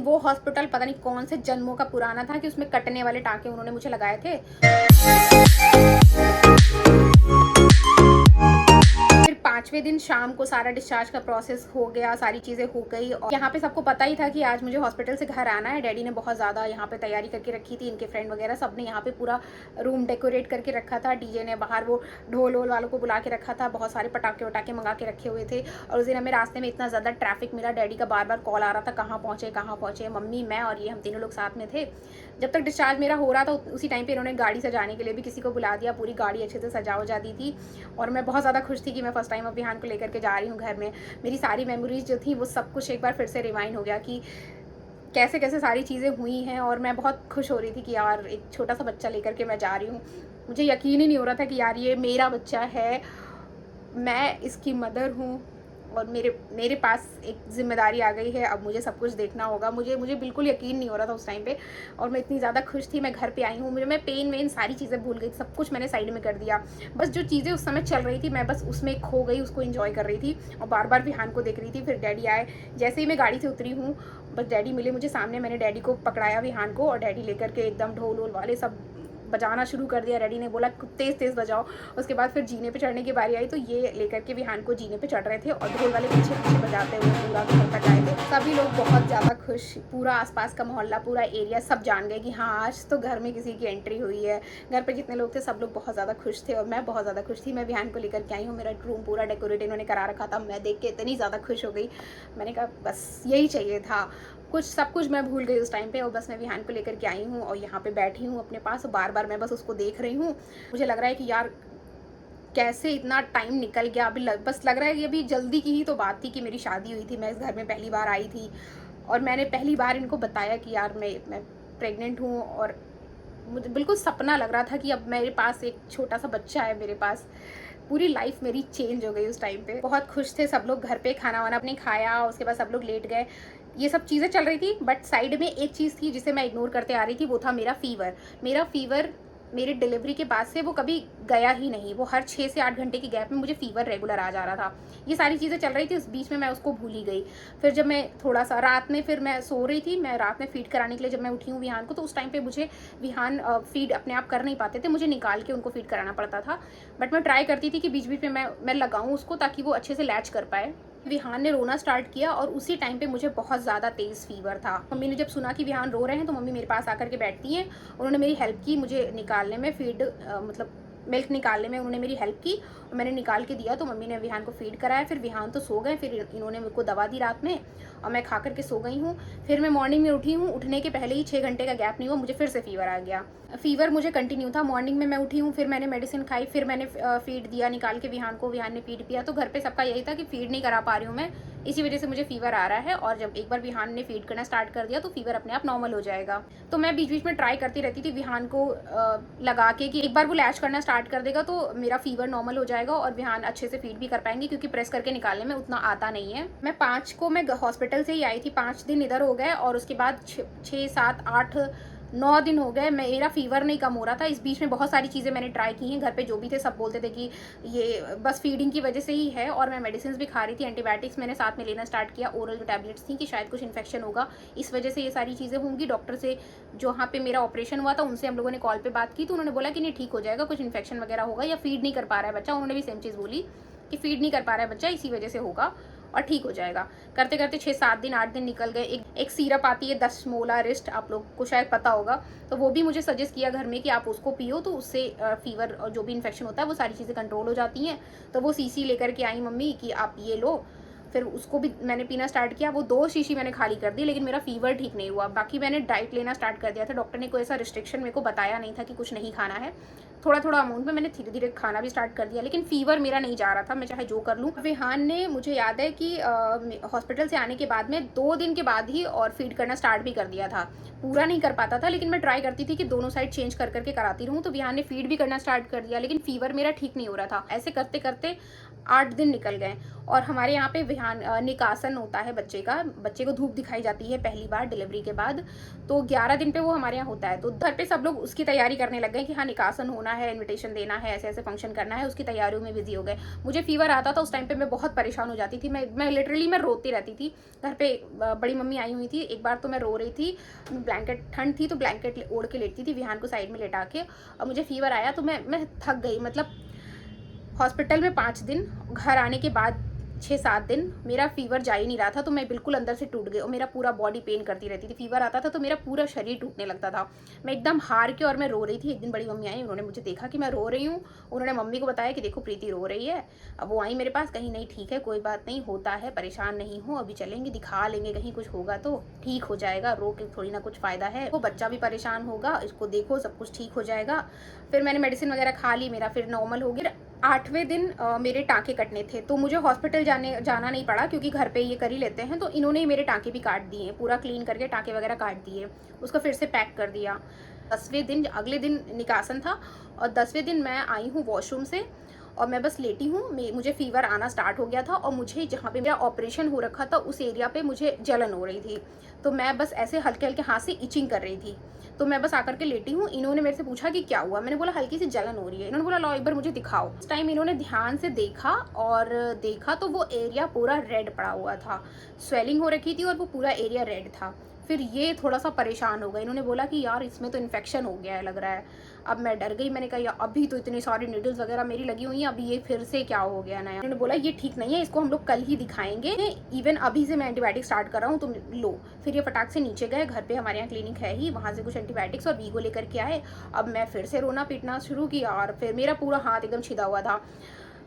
वो हॉस्पिटल पता नहीं कौन से जन्मों का पुराना था कि उसमें कटने वाले टाँके उन्होंने मुझे लगाए थे। फिर 5वें दिन शाम को सारा डिस्चार्ज का प्रोसेस हो गया, सारी चीज़ें हो गई और यहाँ पे सबको पता ही था कि आज मुझे हॉस्पिटल से घर आना है। डैडी ने बहुत ज़्यादा यहाँ पे तैयारी करके रखी थी, इनके फ्रेंड वगैरह सब ने यहाँ पे पूरा रूम डेकोरेट करके रखा था। डीजे ने बाहर वो ढोल वोल वालों को बुला के रखा था, बहुत सारे पटाखे वटाखे मंगा के रखे हुए थे। और उस दिन हमें रास्ते में इतना ज़्यादा ट्रैफिक मिला, डैडी का बार बार कॉल आ रहा था कहाँ पहुँचे, मम्मी मैं और ये हम तीनों लोग साथ में थे। जब तक डिस्चार्ज मेरा हो रहा था उसी टाइम पे इन्होंने गाड़ी सजाने के लिए भी किसी को बुला दिया, पूरी गाड़ी अच्छे से सजा वजा दी थी। और मैं बहुत ज़्यादा खुश थी कि मैं फर्स्ट टाइम अभियान को लेकर के जा रही हूँ घर में। मेरी सारी मेमोरीज जो थी वो सब कुछ एक बार फिर से रिवाइंड हो गया कि कैसे कैसे सारी चीज़ें हुई हैं। और मैं बहुत खुश हो रही थी कि यार एक छोटा सा बच्चा लेकर के मैं जा रही हूँ। मुझे यकीन ही नहीं हो रहा था कि यार ये मेरा बच्चा है, मैं इसकी मदर हूँ और मेरे पास एक ज़िम्मेदारी आ गई है। अब मुझे सब कुछ देखना होगा। मुझे बिल्कुल यकीन नहीं हो रहा था उस टाइम पे और मैं इतनी ज़्यादा खुश थी। मैं घर पे आई हूँ, मैं पेन वेन सारी चीज़ें भूल गई, सब कुछ मैंने साइड में कर दिया। बस जो चीज़ें उस समय चल रही थी मैं बस उसमें खो गई, उसको एंजॉय कर रही थी और बार बार विहान को देख रही थी। फिर डैडी आए, जैसे ही मैं गाड़ी से उतरी हूँ बस डैडी मिले मुझे सामने। मैंने डैडी को पकड़ाया विहान को और डैडी लेकर के एकदम ढोल वोल वाले सब बजाना शुरू कर दिया। डैडी ने बोला तेज़ तेज़ बजाओ। उसके बाद फिर जीने पे चढ़ने की बारी आई तो ये लेकर के विहान को जीने पे चढ़ रहे थे और ढोल वाले पीछे पीछे बजाते हुए पूरा घर तक आए थे। सभी लोग बहुत ज़्यादा खुश, पूरा आसपास का मोहल्ला, पूरा एरिया सब जान गए कि हाँ आज तो घर में किसी की एंट्री हुई है। घर पे जितने लोग थे सब लोग बहुत ज़्यादा खुश थे और मैं बहुत ज़्यादा खुश थी। मैं विहान को लेकर के आई हूँ, मेरा रूम पूरा डेकोरेट इन्होंने करा रखा था। मैं देख के इतनी ज़्यादा खुश हो गई, मैंने कहा बस यही चाहिए था। सब कुछ मैं भूल गई उस टाइम पे और बस मैं विहान को लेकर के आई हूँ और यहाँ पे बैठी हूँ अपने पास। बार बार मैं बस उसको देख रही हूँ। मुझे लग रहा है कि यार कैसे इतना टाइम निकल गया। अभी बस लग रहा है कि अभी जल्दी की ही तो बात थी कि मेरी शादी हुई थी, मैं इस घर में पहली बार आई थी और मैंने पहली बार इनको बताया कि यार मैं प्रेग्नेंट हूँ। और मुझे बिल्कुल सपना लग रहा था कि अब मेरे पास एक छोटा सा बच्चा है मेरे पास। पूरी लाइफ मेरी चेंज हो गई उस टाइम पे। बहुत खुश थे सब लोग। घर पे खाना वाना अपने खाया, उसके बाद सब लोग लेट गए। ये सब चीज़ें चल रही थी बट साइड में एक चीज़ थी जिसे मैं इग्नोर करते आ रही थी, वो था मेरा फीवर। मेरी डिलीवरी के बाद से वो कभी गया ही नहीं। वो हर 6 से 8 घंटे की गैप में मुझे फीवर रेगुलर आ जा रहा था। ये सारी चीज़ें चल रही थी, उस बीच में मैं उसको भूल ही गई। फिर जब मैं थोड़ा सा रात में, फिर मैं सो रही थी, मैं रात में फीड कराने के लिए जब मैं उठी हूँ विहान को, तो उस टाइम पे मुझे विहान फीड अपने आप कर नहीं पाते थे, मुझे निकाल के उनको फीड कराना पड़ता था। बट मैं ट्राई करती थी कि बीच बीच में मैं लगाऊँ उसको ताकि वो अच्छे से लैच कर पाए। विहान ने रोना स्टार्ट किया और उसी टाइम पे मुझे बहुत ज़्यादा तेज़ फीवर था। मम्मी ने जब सुना कि विहान रो रहे हैं तो मम्मी मेरे पास आकर के बैठती हैं। उन्होंने मेरी हेल्प की, मुझे निकालने में फीड मतलब मिल्क निकालने में उन्होंने मेरी हेल्प की और मैंने निकाल के दिया तो मम्मी ने विहान को फीड कराया। फिर विहान तो सो गए, फिर इन्होंने मेरे को दवा दी रात में और मैं खा करके सो गई हूँ। फिर मैं मॉर्निंग में उठी हूँ, उठने के पहले ही 6 घंटे का गैप नहीं हुआ मुझे फिर से फीवर आ गया। फीवर मुझे कंटिन्यू था। मॉर्निंग में मैं उठी हूँ, फिर मैंने मेडिसिन खाई, फिर मैंने फीड दिया निकाल के विहान को, विहान ने फीड पिया। तो घर पे सबका यही था कि फीड नहीं करा पा रही हूँ मैं, इसी वजह से मुझे फीवर आ रहा है। और जब एक बार विहान ने फीड करना स्टार्ट कर दिया तो फीवर अपने आप नॉर्मल हो जाएगा। तो मैं बीच बीच में ट्राई करती रहती थी विहान को लगा के कि एक बार वो लैच करना स्टार्ट कर देगा तो मेरा फीवर नॉर्मल हो जाएगा और विहान अच्छे से फीड भी कर पाएंगे, क्योंकि प्रेस करके निकालने में उतना आता नहीं है। मैं 5 को मैं हॉस्पिटल से ही आई थी, 5 दिन इधर हो गए और उसके बाद 6 7 8 9 दिन हो गए मेरा फीवर नहीं कम हो रहा था। इस बीच में बहुत सारी चीज़ें मैंने ट्राई की हैं। घर पे जो भी थे सब बोलते थे कि ये बस फीडिंग की वजह से ही है। और मैं मेडिसिन भी खा रही थी, एंटीबायोटिक्स मैंने साथ में लेना स्टार्ट किया, ओरल जो टैबलेट्स थी कि शायद कुछ इन्फेक्शन होगा इस वजह से ये सारी चीज़ें होंगी। डॉक्टर से जो वहाँ पे मेरा ऑपरेशन हुआ था उनसे हम लोगों ने कॉल पे बात की तो उन्होंने बोला कि नहीं ठीक हो जाएगा, कुछ इन्फेक्शन वगैरह होगा या फीड नहीं कर पा रहा है बच्चा। उन्होंने भी सेम चीज़ बोली कि फीड नहीं कर पा रहा है बच्चा, इसी वजह से होगा और ठीक हो जाएगा। करते करते 6 7 दिन 8 दिन निकल गए। एक सिरप आती है 10 मोला रिस्ट, आप लोग को शायद पता होगा, तो वो भी मुझे सजेस्ट किया घर में कि आप उसको पियो तो उससे फीवर और जो भी इन्फेक्शन होता है वो सारी चीज़ें कंट्रोल हो जाती हैं। तो वो शीशी लेकर के आई मम्मी कि आप ये लो। फिर उसको भी मैंने पीना स्टार्ट किया। वो 2 शीशी मैंने खाली कर दी, लेकिन मेरा फीवर ठीक नहीं हुआ। बाकी मैंने डाइट लेना स्टार्ट कर दिया था। डॉक्टर ने कोई ऐसा रिस्ट्रिक्शन मेरे को बताया नहीं था कि कुछ नहीं खाना है। थोड़ा थोड़ा अमाउंट में मैंने धीरे धीरे खाना भी स्टार्ट कर दिया, लेकिन फीवर मेरा नहीं जा रहा था, मैं चाहे जो कर लूँ। विहान ने, मुझे याद है कि हॉस्पिटल से आने के बाद में 2 दिन के बाद ही और फीड करना स्टार्ट भी कर दिया था। पूरा नहीं कर पाता था, लेकिन मैं ट्राई करती थी कि दोनों साइड चेंज कर करके कराती रहूँ। तो विहान ने फीड भी करना स्टार्ट कर दिया, लेकिन फीवर मेरा ठीक नहीं हो रहा था। ऐसे करते करते 8 दिन निकल गए और हमारे यहाँ पे निकासन होता है बच्चे का, बच्चे को धूप दिखाई जाती है पहली बार डिलीवरी के बाद, तो 11 दिन पे वो हमारे यहाँ होता है। तो घर पे सब लोग उसकी तैयारी करने लग गए कि हाँ निकासन होना है, इन्विटेशन देना है, ऐसे ऐसे फंक्शन करना है, उसकी तैयारियों में बिजी हो गए। मुझे फीवर आता था उस टाइम पे, मैं बहुत परेशान हो जाती थी, मैं लिटरली मैं रोती रहती थी। घर पे बड़ी मम्मी आई हुई थी, एक बार तो मैं रो रही थी, ब्लैंकेट ठंड थी तो ब्लैंकेट ओढ़ के लेटती थी, विहान को साइड में लेटा के, और मुझे फीवर आया तो मैं थक गई। मतलब हॉस्पिटल में 5 दिन, घर आने के बाद 6-7 दिन मेरा फीवर जा ही नहीं रहा था, तो मैं बिल्कुल अंदर से टूट गई और मेरा पूरा बॉडी पेन करती रहती थी। फीवर आता था तो मेरा पूरा शरीर टूटने लगता था, मैं एकदम हार के और मैं रो रही थी। एक दिन बड़ी मम्मी आई, उन्होंने मुझे देखा कि मैं रो रही हूँ, उन्होंने मम्मी को बताया कि देखो प्रीति रो रही है। अब वो आई मेरे पास, कहीं नहीं ठीक है, कोई बात नहीं, होता है, परेशान नहीं हो, अभी चलेंगे दिखा लेंगे, कहीं कुछ होगा तो ठीक हो जाएगा, रो के थोड़ी ना कुछ फ़ायदा है, वो बच्चा भी परेशान होगा, इसको देखो सब कुछ ठीक हो जाएगा। फिर मैंने मेडिसिन वगैरह खा ली, मेरा फिर नॉर्मल हो गया। 8वें दिन मेरे टाँके कटने थे, तो मुझे हॉस्पिटल जाना नहीं पड़ा क्योंकि घर पे ये कर ही लेते हैं। तो इन्होंने मेरे टाँके भी काट दिए, पूरा क्लीन करके टाँके वगैरह काट दिए, उसको फिर से पैक कर दिया। 10वें दिन, अगले दिन निकासन था और 10वें दिन मैं आई हूँ वॉशरूम से और मैं बस लेटी हूँ। मुझे फीवर आना स्टार्ट हो गया था और मुझे जहाँ पे मेरा ऑपरेशन हो रखा था उस एरिया पे मुझे जलन हो रही थी, तो मैं बस ऐसे हल्के हल्के हाथ से इचिंग कर रही थी। तो मैं बस आकर के लेटी हूँ। इन्होंने मेरे से पूछा कि क्या हुआ, मैंने बोला हल्की सी जलन हो रही है। इन्होंने बोला लो एक बार मुझे दिखाओ। उस टाइम इन्होंने ध्यान से देखा और देखा तो वो एरिया पूरा रेड पड़ा हुआ था, स्वेलिंग हो रखी थी और वो पूरा एरिया रेड था। फिर ये थोड़ा सा परेशान हो गए, इन्होंने बोला कि यार इसमें तो इन्फेक्शन हो गया है लग रहा है। अब मैं डर गई, मैंने कहा यार अभी तो इतनी सारी नीडल्स वगैरह मेरी लगी हुई हैं, अभी ये फिर से क्या हो गया नया। उन्होंने बोला ये ठीक नहीं है, इसको हम लोग कल ही दिखाएंगे, इवन अभी से मैं एंटीबायोटिक स्टार्ट कर रहा हूँ, तुम लो। फिर ये फटाक से नीचे गए, घर पे हमारे यहाँ क्लिनिक है ही, वहाँ से कुछ एंटीबायोटिक्स और वीगो लेकर के आए। अब मैं फिर से रोना पीटना शुरू किया और फिर मेरा पूरा हाथ एकदम छिदा हुआ था।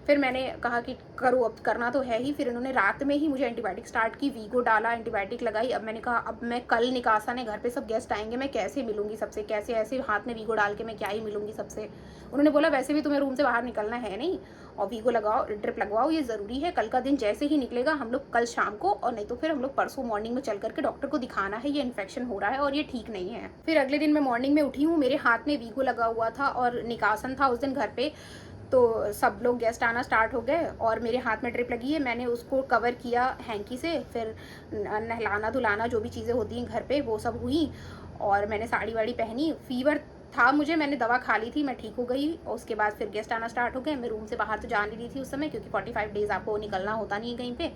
फिर मैंने कहा कि करो, अब करना तो है ही। फिर इन्होंने रात में ही मुझे एंटीबायोटिक स्टार्ट की, वीगो डाला, एंटीबायोटिक लगाई। अब मैंने कहा अब मैं कल निकासन है, घर पे सब गेस्ट आएंगे, मैं कैसे मिलूंगी सबसे, कैसे ऐसे हाथ में वीगो डाल के मैं क्या ही मिलूंगी सबसे। उन्होंने बोला वैसे भी तुम्हें रूम से बाहर निकलना है नहीं, और वीगो लगाओ, ड्रिप लगवाओ, ये ज़रूरी है, कल का दिन जैसे ही निकलेगा हम लोग कल शाम को, और नहीं तो फिर हम लोग परसों मॉर्निंग में चल करके डॉक्टर को दिखाना है, ये इन्फेक्शन हो रहा है और ये ठीक नहीं है। फिर अगले दिन मैं मॉर्निंग में उठी हूँ, मेरे हाथ में वीगो लगा हुआ था और निकासन था उस दिन घर पे, तो सब लोग गेस्ट आना स्टार्ट हो गए और मेरे हाथ में ड्रिप लगी है, मैंने उसको कवर किया हैंकी से। फिर नहलाना धुलाना जो भी चीज़ें होती हैं घर पे वो सब हुई और मैंने साड़ी वाड़ी पहनी। फीवर था मुझे, मैंने दवा खा ली थी, मैं ठीक हो गई। और उसके बाद फिर गेस्ट आना स्टार्ट हो गए। मैं रूम से बाहर तो जा नहीं रही थी उस समय क्योंकि 45 डेज़ आपको निकलना होता नहीं है कहीं पे।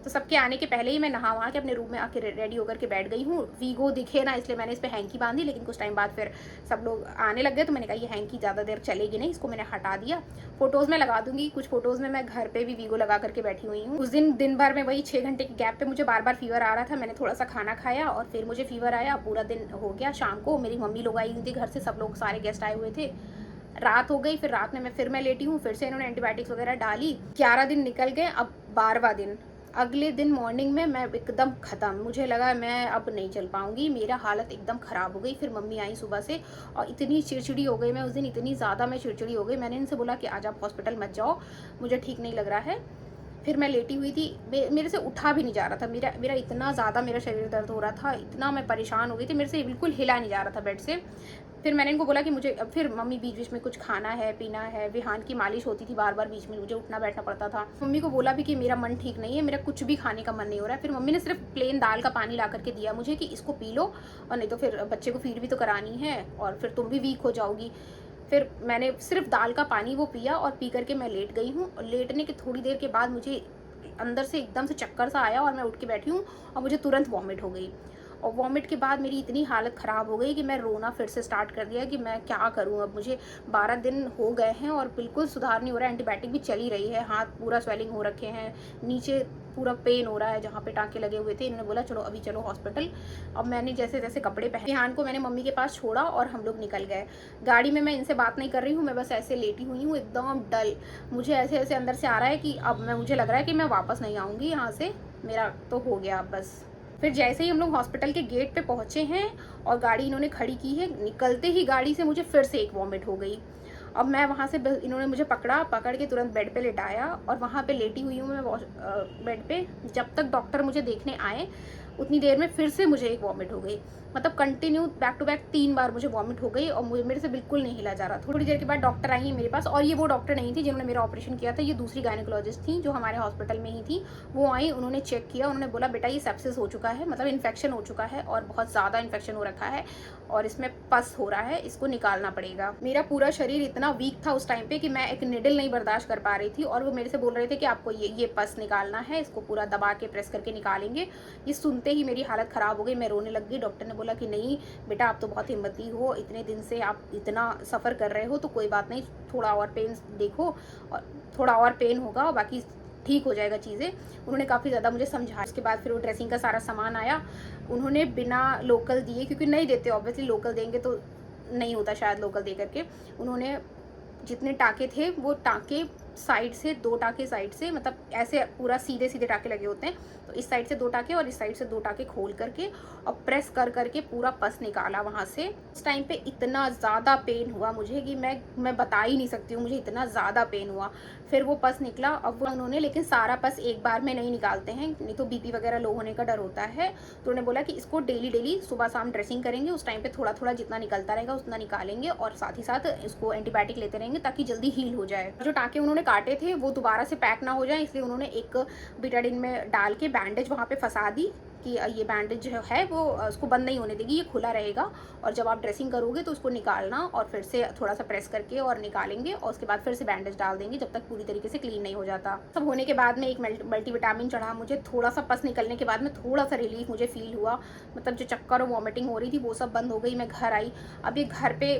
तो सबके आने के पहले ही मैं नहा वहा के अपने रूम में आके रेडी होकर के बैठ गई हूँ। वीगो दिखे ना इसलिए मैंने इस पर हैंकी बांधी, लेकिन कुछ टाइम बाद फिर सब लोग आने लग गए तो मैंने कहा ये हैंकी ज़्यादा देर चलेगी नहीं, इसको मैंने हटा दिया। फोटोज़ में लगा दूंगी, कुछ फोटोज़ में मैं घर पे भी वीगो लगा करके बैठी हुई हूँ। उस दिन भर में वही 6 घंटे के गैप पे मुझे बार बार फीवर आ रहा था। मैंने थोड़ा सा खाना खाया और फिर मुझे फीवर आया, पूरा दिन हो गया। शाम को मेरी मम्मी लोग आई हुई थी घर से, सब लोग सारे गेस्ट आए हुए थे, रात हो गई। फिर रात में मैं लेटी हूँ, फिर से इन्होंने एंटीबायोटिक्स वगैरह डाली। 11 दिन निकल गए, अब 12वां दिन। अगले दिन मॉर्निंग में मैं एकदम ख़त्म, मुझे लगा मैं अब नहीं चल पाऊँगी, मेरा हालत एकदम ख़राब हो गई। फिर मम्मी आई सुबह से और इतनी चिड़चिड़ी हो गई मैं उस दिन, इतनी ज़्यादा मैं चिड़चिड़ी हो गई। मैंने इनसे बोला कि आज आप हॉस्पिटल मत जाओ, मुझे ठीक नहीं लग रहा है। फिर मैं लेटी हुई थी, मेरे से उठा भी नहीं जा रहा था, मेरा इतना ज़्यादा मेरा शरीर दर्द हो रहा था, इतना मैं परेशान हो गई थी, मेरे से बिल्कुल हिला नहीं जा रहा था बेड से। फिर मैंने इनको बोला कि मुझे अब, फिर मम्मी बीच बीच में कुछ खाना है पीना है, विहान की मालिश होती थी बार बार, बीच में मुझे उठना बैठना पड़ता था। मम्मी को बोला भी कि मेरा मन ठीक नहीं है, मेरा कुछ भी खाने का मन नहीं हो रहा है। फिर मम्मी ने सिर्फ प्लेन दाल का पानी ला करके दिया मुझे कि इसको पी लो, और नहीं तो फिर बच्चे को फीड भी तो करानी है और फिर तुम भी वीक हो जाओगी। फिर मैंने सिर्फ दाल का पानी वो पिया और पी करके मैं लेट गई हूँ। और लेटने के थोड़ी देर के बाद मुझे अंदर से एकदम से चक्कर सा आया और मैं उठ के बैठी हूँ और मुझे तुरंत वॉमिट हो गई। और वॉमिट के बाद मेरी इतनी हालत ख़राब हो गई कि मैं रोना फिर से स्टार्ट कर दिया कि मैं क्या करूँ। अब मुझे 12 दिन हो गए हैं और बिल्कुल सुधार नहीं हो रहा है, एंटीबायोटिक भी चली रही है, हाथ पूरा स्वेलिंग हो रखे हैं, नीचे पूरा पेन हो रहा है जहाँ पे टाँके लगे हुए थे। इन्होंने बोला चलो अभी चलो हॉस्पिटल। अब मैंने जैसे जैसे कपड़े पहने, विहान को मैंने मम्मी के पास छोड़ा और हम लोग निकल गए। गाड़ी में मैं इनसे बात नहीं कर रही हूँ, मैं बस ऐसे लेटी हुई हूँ एकदम डल। मुझे ऐसे ऐसे अंदर से आ रहा है कि अब मुझे लग रहा है कि मैं वापस नहीं आऊँगी यहाँ से, मेरा तो हो गया अब बस। फिर जैसे ही हम लोग हॉस्पिटल के गेट पे पहुँचे हैं और गाड़ी इन्होंने खड़ी की है, निकलते ही गाड़ी से मुझे फिर से एक वॉमिट हो गई। अब मैं वहाँ से, इन्होंने मुझे पकड़ के तुरंत बेड पे लेटाया और वहाँ पे लेटी हुई हूँ मैं बेड पे। जब तक डॉक्टर मुझे देखने आए उतनी देर में फिर से मुझे एक वॉमिट हो गई। मतलब कंटिन्यू बैक टू बैक 3 बार मुझे वॉमिट हो गई और मेरे से बिल्कुल नहीं हिला जा रहा। थोड़ी देर के बाद डॉक्टर आई मेरे पास, और ये वो डॉक्टर नहीं थी जिन्होंने मेरा ऑपरेशन किया था, ये दूसरी गायनेकोलॉजिस्ट थी जो हमारे हॉस्पिटल में ही थी। वो आई, उन्होंने चेक किया, उन्होंने बोला बेटा ये सेप्सिस हो चुका है, मतलब इन्फेक्शन हो चुका है और बहुत ज़्यादा इन्फेक्शन हो रखा है और इसमें पस हो रहा है, इसको निकालना पड़ेगा। मेरा पूरा शरीर इतना वीक था उस टाइम पे कि मैं एक निडल नहीं बर्दाश्त कर पा रही थी, और वो मेरे से बोल रहे थे कि आपको ये पस निकालना है, इसको पूरा दबा के प्रेस करके निकालेंगे। ये सुनते ही मेरी हालत ख़राब हो गई, मैं रोने लग गई। डॉक्टर ने बोला कि नहीं बेटा आप तो बहुत हिम्मती हो, इतने दिन से आप इतना सफ़र कर रहे हो तो कोई बात नहीं, थोड़ा और पेन देखो और थोड़ा और पेन होगा, बाकी ठीक हो जाएगा चीज़ें। उन्होंने काफ़ी ज़्यादा मुझे समझाया। उसके बाद फिर वो ड्रेसिंग का सारा सामान आया, उन्होंने बिना लोकल दिए, क्योंकि नहीं देते ऑब्वियसली, लोकल देंगे तो नहीं होता शायद लोकल दे करके, उन्होंने जितने टाँके थे वो टाँके साइड से, 2 टाँके साइड से, मतलब ऐसे पूरा सीधे सीधे टाँके लगे होते हैं, तो इस साइड से 2 टाँके और इस साइड से 2 टाँके खोल करके और प्रेस कर करके पूरा पस निकाला वहाँ से। उस टाइम पे इतना ज़्यादा पेन हुआ मुझे कि मैं बता ही नहीं सकती हूँ, मुझे इतना ज़्यादा पेन हुआ। फिर वो पस निकला, अब वो उन्होंने, लेकिन सारा पस एक बार में नहीं निकालते हैं, नहीं तो बीपी वगैरह लो होने का डर होता है। तो उन्होंने बोला कि इसको डेली सुबह शाम ड्रेसिंग करेंगे, उस टाइम पे थोड़ा थोड़ा जितना निकलता रहेगा उतना निकालेंगे, और साथ ही साथ इसको एंटीबायोटिक लेते रहेंगे ताकि जल्दी हील हो जाए। जो टाँके उन्होंने काटे थे वो दोबारा से पैक ना हो जाए, इसलिए उन्होंने एक बिटाडिन में डाल के बैंडेज वहाँ पे फंसा दी कि ये बैंडेज जो है वो उसको बंद नहीं होने देगी, ये खुला रहेगा, और जब आप ड्रेसिंग करोगे तो उसको निकालना और फिर से थोड़ा सा प्रेस करके और निकालेंगे, और उसके बाद फिर से बैंडेज डाल देंगे जब तक पूरी तरीके से क्लीन नहीं हो जाता। सब होने के बाद में एक मल्टीविटामिन चढ़ा मुझे, थोड़ा सा पस निकलने के बाद में थोड़ा सा रिलीफ मुझे फील हुआ, मतलब जो चक्कर और वॉमिटिंग हो रही थी वो सब बंद हो गई। मैं घर आई, अब ये घर पे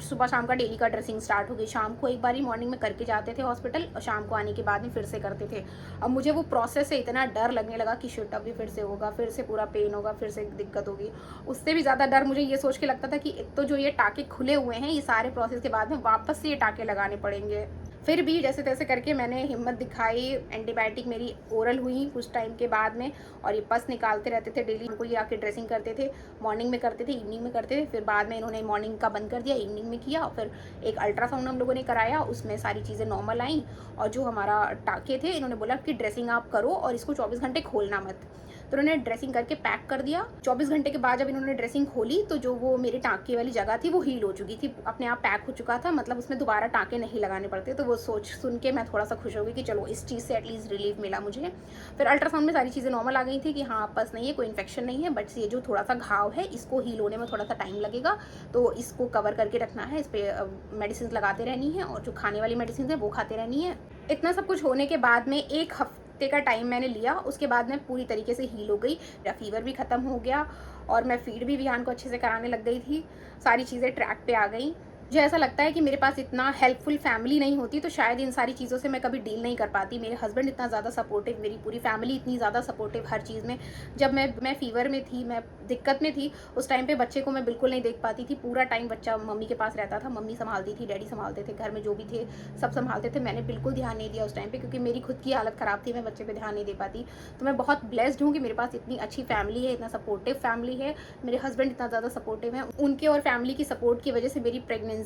सुबह शाम का डेली का ड्रेसिंग स्टार्ट हो गई। शाम को एक बार ही मॉर्निंग में करके जाते थे हॉस्पिटल, और शाम को आने के बाद में फिर से करते थे। अब मुझे वो प्रोसेस से इतना डर लगने लगा कि शिट अभी फिर से होगा, फिर से पूरा पेन होगा, फिर से दिक्कत होगी। उससे भी ज़्यादा डर मुझे ये सोच के लगता था कि एक तो जो ये टाँके खुले हुए हैं, ये सारे प्रोसेस के बाद में वापस से ये टाँके लगाने पड़ेंगे। फिर भी जैसे तैसे करके मैंने हिम्मत दिखाई, एंटीबायोटिक मेरी ओरल हुई कुछ टाइम के बाद में, और ये पस निकालते रहते थे डेली। उनको ये आके ड्रेसिंग करते थे, मॉर्निंग में करते थे, इवनिंग में करते थे। फिर बाद में इन्होंने मॉर्निंग का बंद कर दिया, इवनिंग में किया। फिर एक अल्ट्रासाउंड हम लोगों ने कराया, उसमें सारी चीज़ें नॉर्मल आई, और जो हमारा टाँके थे इन्होंने बोला कि ड्रेसिंग आप करो और इसको 24 घंटे खोलना मत। तो उन्होंने ड्रेसिंग करके पैक कर दिया। 24 घंटे के बाद जब इन्होंने ड्रेसिंग खोली तो जो वो मेरे टाँके वाली जगह थी वो हील हो चुकी थी, अपने आप पैक हो चुका था, मतलब उसमें दोबारा टाँके नहीं लगाने पड़ते। तो वो सुन के मैं थोड़ा सा खुश हो गई कि चलो इस चीज़ से एटलीस्ट रिलीफ मिला मुझे। फिर अल्ट्रासाउंड में सारी चीज़ें नॉर्मल आ गई थी कि हाँ बस नहीं है, कोई इन्फेक्शन नहीं है, बट ये जो थोड़ा सा घाव है इसको हील होने में थोड़ा सा टाइम लगेगा, तो इसको कवर करके रखना है, इस पर मेडिसिन लगाते रहनी है, और जो खाने वाली मेडिसिन है वो खाते रहनी है। इतना सब कुछ होने के बाद में 1 हफ्ते का टाइम मैंने लिया, उसके बाद में पूरी तरीके से हील हो गई। मेरा फीवर भी ख़त्म हो गया और मैं फीड भी विहान को अच्छे से कराने लग गई थी, सारी चीज़ें ट्रैक पे आ गई। मुझे ऐसा लगता है कि मेरे पास इतना हेल्पफुल फैमिली नहीं होती तो शायद इन सारी चीज़ों से मैं कभी डील नहीं कर पाती। मेरे हस्बैंड इतना ज़्यादा सपोर्टिव, मेरी पूरी फैमिली इतनी ज़्यादा सपोर्टिव हर चीज़ में। जब मैं फ़ीवर में थी, मैं दिक्कत में थी, उस टाइम पे बच्चे को मैं बिल्कुल नहीं देख पाती थी। पूरा टाइम बच्चा मम्मी के पास रहता था, मम्मी संभालती थी, डैडी संभालते थे, घर में जो भी थे सब संभालते थे। मैंने बिल्कुल ध्यान नहीं दिया उस टाइम पर, क्योंकि मेरी खुद की हालत ख़राब थी, मैं बच्चे पर ध्यान नहीं दे पाती। तो मैं बहुत ब्लेस्ड हूँ कि मेरे पास इतनी अच्छी फैमिली है, इतना सपोर्टिव फैमिली है। मेरे हस्बैंड इतना ज़्यादा सपोर्टिव हैं, उनके और फैमिली की सपोर्ट की वजह से मेरी प्रेगनेंसी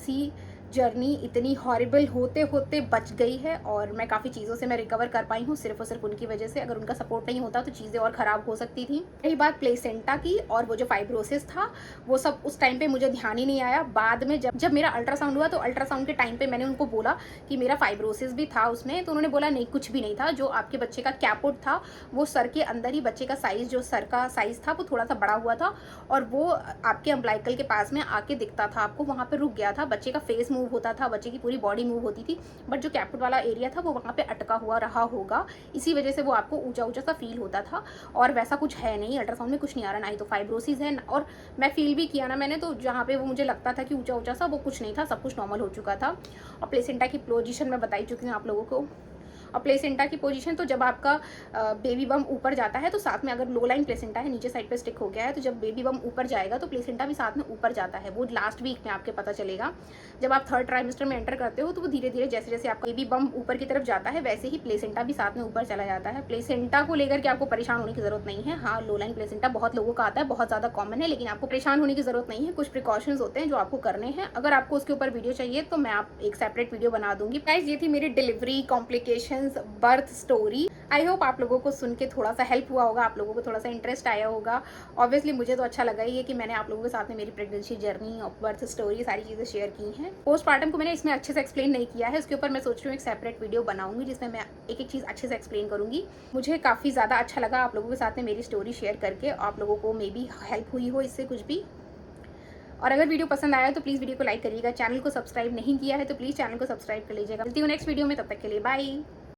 जर्नी इतनी हॉरिबल होते होते बच गई है, और मैं काफ़ी चीज़ों से मैं रिकवर कर पाई हूँ सिर्फ और सिर्फ उनकी वजह से। अगर उनका सपोर्ट नहीं होता तो चीज़ें और ख़राब हो सकती थी। रही बात प्लेसेंटा की, और वो जो फाइब्रोसिस था वो सब उस टाइम पे मुझे ध्यान ही नहीं आया। बाद में जब मेरा अल्ट्रासाउंड हुआ तो अल्ट्रासाउंड के टाइम पे मैंने उनको बोला कि मेरा फाइब्रोसिस भी था उसमें, तो उन्होंने बोला नहीं कुछ भी नहीं था, जो आपके बच्चे का कैपुट था वो सर के अंदर ही, बच्चे का साइज़, जो सर का साइज़ था वो थोड़ा सा बड़ा हुआ था, और वो आपके अम्ब्लाइकल के पास में आके दिखता था आपको, वहाँ पर रुक गया था। बच्चे का फेस मूव होता था, बच्चे की पूरी बॉडी मूव होती थी, बट जो कैपुट वाला एरिया था वो वहाँ पे अटका हुआ रहा होगा, इसी वजह से वो आपको ऊंचा ऊंचा सा फील होता था। और वैसा कुछ है नहीं, अल्ट्रासाउंड में कुछ नहीं आ रहा, ना ही तो फाइब्रोसिस है। और मैं फील भी किया ना मैंने, तो जहाँ पे वो मुझे लगता था कि ऊंचा ऊंचा सा, वो कुछ नहीं था, सब कुछ नॉर्मल हो चुका था। और प्लेसेंटा की पोजीशन मैं बताई चुकी हूँ आप लोगों को। और प्लेसेंटा की पोजीशन, तो जब आपका बेबी बम ऊपर जाता है तो साथ में, अगर लो लाइन प्लेसेंटा है, नीचे साइड पे स्टिक हो गया है, तो जब बेबी बम ऊपर जाएगा तो प्लेसेंटा भी साथ में ऊपर जाता है। वो लास्ट वीक में आपके पता चलेगा। जब आप 3rd ट्राइमेस्टर में एंटर करते हो तो वो धीरे धीरे जैसे जैसे आपका बेबी बम ऊपर की तरफ जाता है वैसे ही प्लेसेंटा भी साथ में ऊपर चला जाता है। प्लेसेंटा को लेकर के आपको परेशान होने की जरूरत नहीं है। हाँ, लो लाइन प्लेसेंटा बहुत लोगों का आता है, बहुत ज़्यादा कॉमन है, लेकिन आपको परेशान होने की जरूरत नहीं है। कुछ प्रिकॉशंस होते हैं जो आपको करने हैं। अगर आपको उसके ऊपर वीडियो चाहिए तो मैं एक सेपरेट वीडियो बना दूंगी। गाइस, ये थी मेरी delivery complication women's birth story. I hope आप लोगों को सुन के थोड़ा सा हेल्प हुआ होगा, आप लोगों को थोड़ा सा इंटरेस्ट आया होगा। ऑब्वियसली मुझे तो अच्छा लगा ही है कि मैंने आप लोगों के साथ में मेरी प्रेगनेंसी जर्नी और बर्थ स्टोरी सारी चीज़ें शेयर की हैं। पोस्टमार्टम को मैंने इसमें अच्छे से एक्सप्लेन नहीं किया है, उसके ऊपर मैं सोच रही हूँ एक सेपरेट वीडियो बनाऊंगी जिसमें मैं एक एक चीज़ अच्छे से एक्सप्लेन करूँगी। मुझे काफ़ी ज़्यादा अच्छा लगा आप लोगों के साथ में मेरी स्टोरी शेयर करके, आप लोगों को मे बी हेल्प हुई हो इससे कुछ भी। और अगर वीडियो पसंद आया तो प्लीज़ वीडियो को लाइक करिएगा, चैनल को सब्सक्राइब नहीं किया है तो प्लीज़ चैनल को सब्सक्राइब कर लीजिएगा। मिलती हूँ नेक्स्ट वीडियो में, तब तक के लिए बाय।